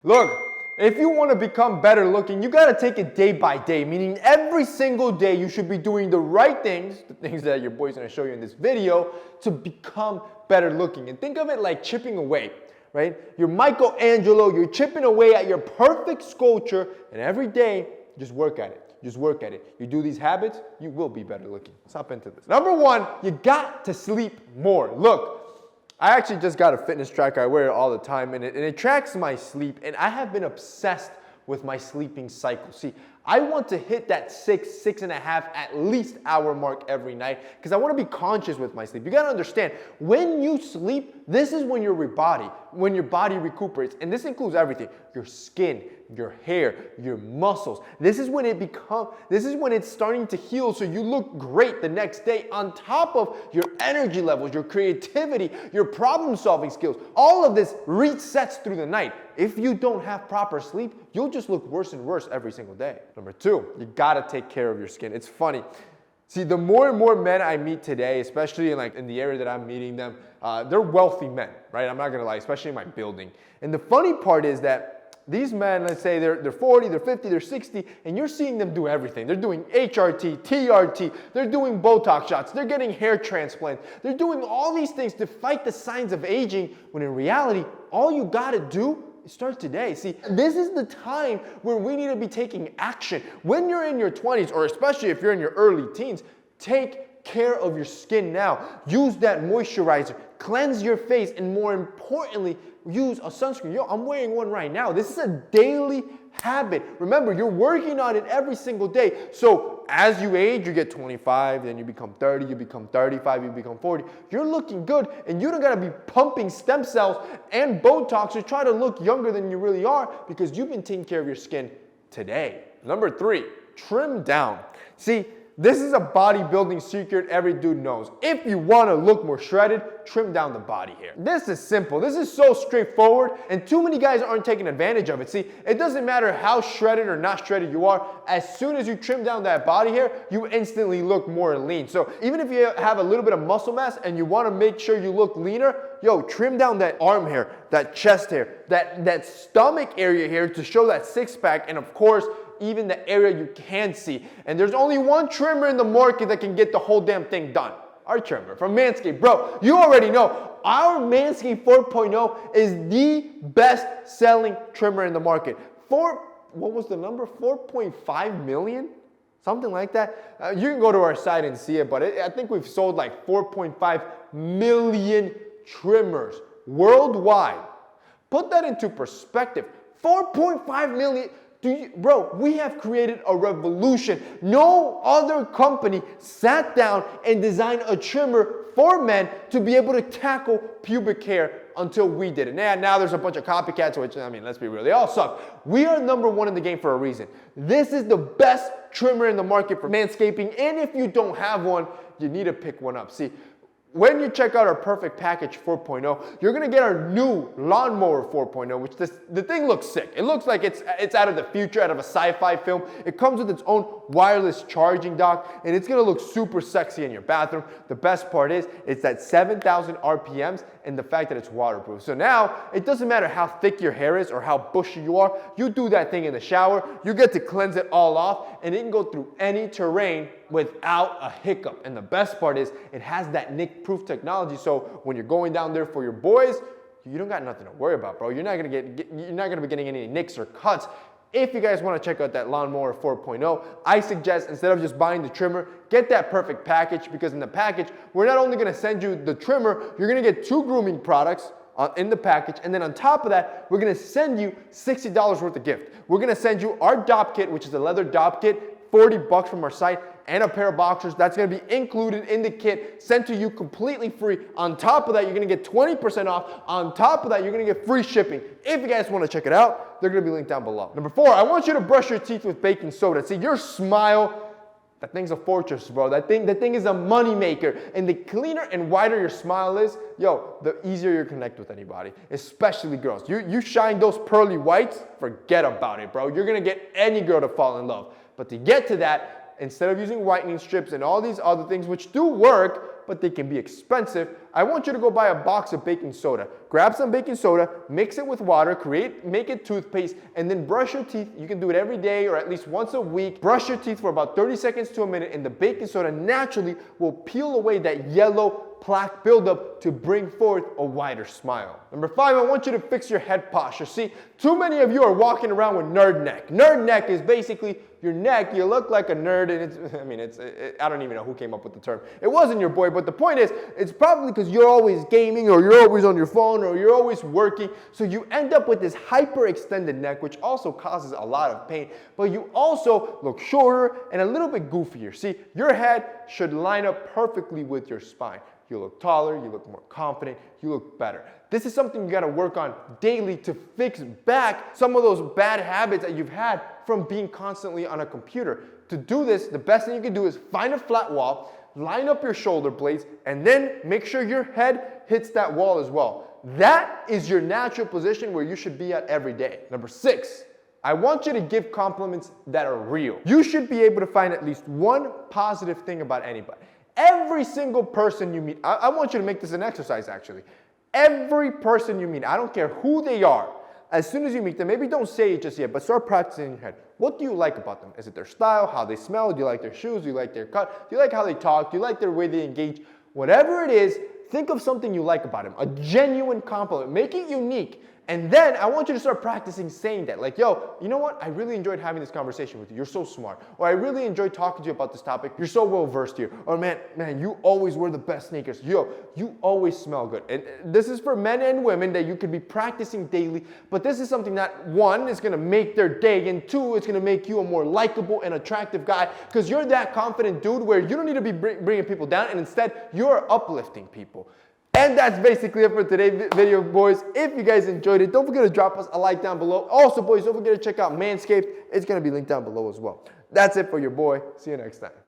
Look, if you want to become better looking, you got to take it day by day, meaning every single day you should be doing the right things, the things that your boy's going to show you in this video, to become better looking. And think of it like chipping away, right? You're Michelangelo, you're chipping away at your perfect sculpture, and every day, just work at it. Just work at it. You do these habits, you will be better looking. Let's hop into this. Number one, you got to sleep more. Look, I actually just got a fitness tracker. I wear it all the time, and it tracks my sleep, and I have been obsessed with my sleeping cycle. See, I want to hit that 6.5 at least hour mark every night because I want to be conscious with my sleep. You got to understand, when you sleep, this is when your body recuperates, and this includes everything: your skin, your hair, your muscles. This is when it's starting to heal, so you look great the next day, on top of your energy levels, your creativity, your problem-solving skills. All of this resets through the night. If you don't have proper sleep, you'll just look worse and worse every single day. Number two, you gotta take care of your skin. It's funny. See, the more and more men I meet today, especially in the area that I'm meeting them, they're wealthy men, right? I'm not gonna lie, especially in my building. And the funny part is that these men, let's say they're 40, they're 50, they're 60, and you're seeing them do everything. They're doing HRT, TRT, they're doing Botox shots, they're getting hair transplants, they're doing all these things to fight the signs of aging, when in reality, all you gotta do is start today. See, this is the time where we need to be taking action. When you're in your 20s, or especially if you're in your early teens, take care of your skin now. Use that moisturizer, cleanse your face, and more importantly, use a sunscreen. Yo, I'm wearing one right now. This is a daily habit. Remember, you're working on it every single day. So as you age, you get 25, then you become 30, you become 35, you become 40. You're looking good, and you don't gotta be pumping stem cells and Botox to try to look younger than you really are, because you've been taking care of your skin today. Number three, trim down. See, this is a bodybuilding secret every dude knows. If you want to look more shredded, trim down the body hair. This is simple. This is so straightforward, and too many guys aren't taking advantage of it. See, it doesn't matter how shredded or not shredded you are. As soon as you trim down that body hair, you instantly look more lean. So even if you have a little bit of muscle mass and you want to make sure you look leaner, yo, trim down that arm hair, that chest hair, that stomach area here to show that six-pack, and of course, even the area you can see. And there's only one trimmer in the market that can get the whole damn thing done. Our trimmer from Manscaped. Bro, you already know, our Manscaped 4.0 is the best selling trimmer in the market. What was the number? 4.5 million? Something like that. You can go to our site and see it, but I think we've sold like 4.5 million trimmers worldwide. Put that into perspective. 4.5 million. Bro, we have created a revolution. No other company sat down and designed a trimmer for men to be able to tackle pubic hair until we did it. Now there's a bunch of copycats, which, I mean, let's be real, they all suck. We are number one in the game for a reason. This is the best trimmer in the market for manscaping, and if you don't have one, you need to pick one up. See, when you check out our Perfect Package 4.0, you're gonna get our new Lawnmower 4.0, which the thing looks sick. It looks like it's out of the future, out of a sci-fi film. It comes with its own wireless charging dock, and it's gonna look super sexy in your bathroom. The best part is, it's at 7,000 RPMs, and the fact that it's waterproof. So now, it doesn't matter how thick your hair is or how bushy you are, you do that thing in the shower, you get to cleanse it all off, and it can go through any terrain without a hiccup. And the best part is, it has that nick-proof technology, so when you're going down there for your boys, you don't got nothing to worry about, bro. You're not gonna be getting any nicks or cuts. If you guys want to check out that Lawnmower 4.0, I suggest, instead of just buying the trimmer, get that Perfect Package, because in the package, we're not only going to send you the trimmer, you're going to get 2 grooming products in the package, and then on top of that, we're going to send you $60 worth of gift. We're going to send you our Dop Kit, which is a leather Dop Kit, $40 from our site, and a pair of boxers. That's going to be included in the kit, sent to you completely free. On top of that, you're going to get 20% off. On top of that, you're going to get free shipping. If you guys want to check it out, they're going to be linked down below. Number 4, I want you to brush your teeth with baking soda. See, your smile, that thing's a fortress, bro. That thing is a money maker. And the cleaner and whiter your smile is, yo, the easier you connect with anybody, especially girls. You shine those pearly whites, forget about it, bro. You're going to get any girl to fall in love. But to get to that, instead of using whitening strips and all these other things, which do work, but they can be expensive. I want you to go buy a box of baking soda. Grab some baking soda, mix it with water, make it toothpaste, and then brush your teeth. You can do it every day or at least once a week. Brush your teeth for about 30 seconds to a minute, and the baking soda naturally will peel away that yellow plaque buildup to bring forth a wider smile. Number 5, I want you to fix your head posture. See, too many of you are walking around with nerd neck. Nerd neck is basically your neck, you look like a nerd, and I don't even know who came up with the term. It wasn't your boy, but the point is, it's probably because you're always gaming, or you're always on your phone, or you're always working, so you end up with this hyperextended neck, which also causes a lot of pain, but you also look shorter and a little bit goofier. See, your head should line up perfectly with your spine. You look taller, you look more confident, you look better. This is something you gotta work on daily to fix back some of those bad habits that you've had from being constantly on a computer. To do this, the best thing you can do is find a flat wall, line up your shoulder blades, and then make sure your head hits that wall as well. That is your natural position where you should be at every day. Number 6, I want you to give compliments that are real. You should be able to find at least one positive thing about anybody. Every single person you meet, I want you to make this an exercise actually. Every person you meet, I don't care who they are, as soon as you meet them, maybe don't say it just yet, but start practicing in your head. What do you like about them? Is it their style, how they smell? Do you like their shoes? Do you like their cut? Do you like how they talk? Do you like their way they engage? Whatever it is, think of something you like about them, a genuine compliment. Make it unique. And then I want you to start practicing saying that. Like, yo, you know what? I really enjoyed having this conversation with you. You're so smart. Or I really enjoyed talking to you about this topic. You're so well versed here. Or man, you always wear the best sneakers. Yo, you always smell good. And this is for men and women that you could be practicing daily. But this is something that, 1, is going to make their day. And 2, it's going to make you a more likable and attractive guy. Because you're that confident dude where you don't need to be bringing people down. And instead, you're uplifting people. And that's basically it for today's video, boys. If you guys enjoyed it, don't forget to drop us a like down below. Also, boys, don't forget to check out Manscaped. It's going to be linked down below as well. That's it for your boy. See you next time.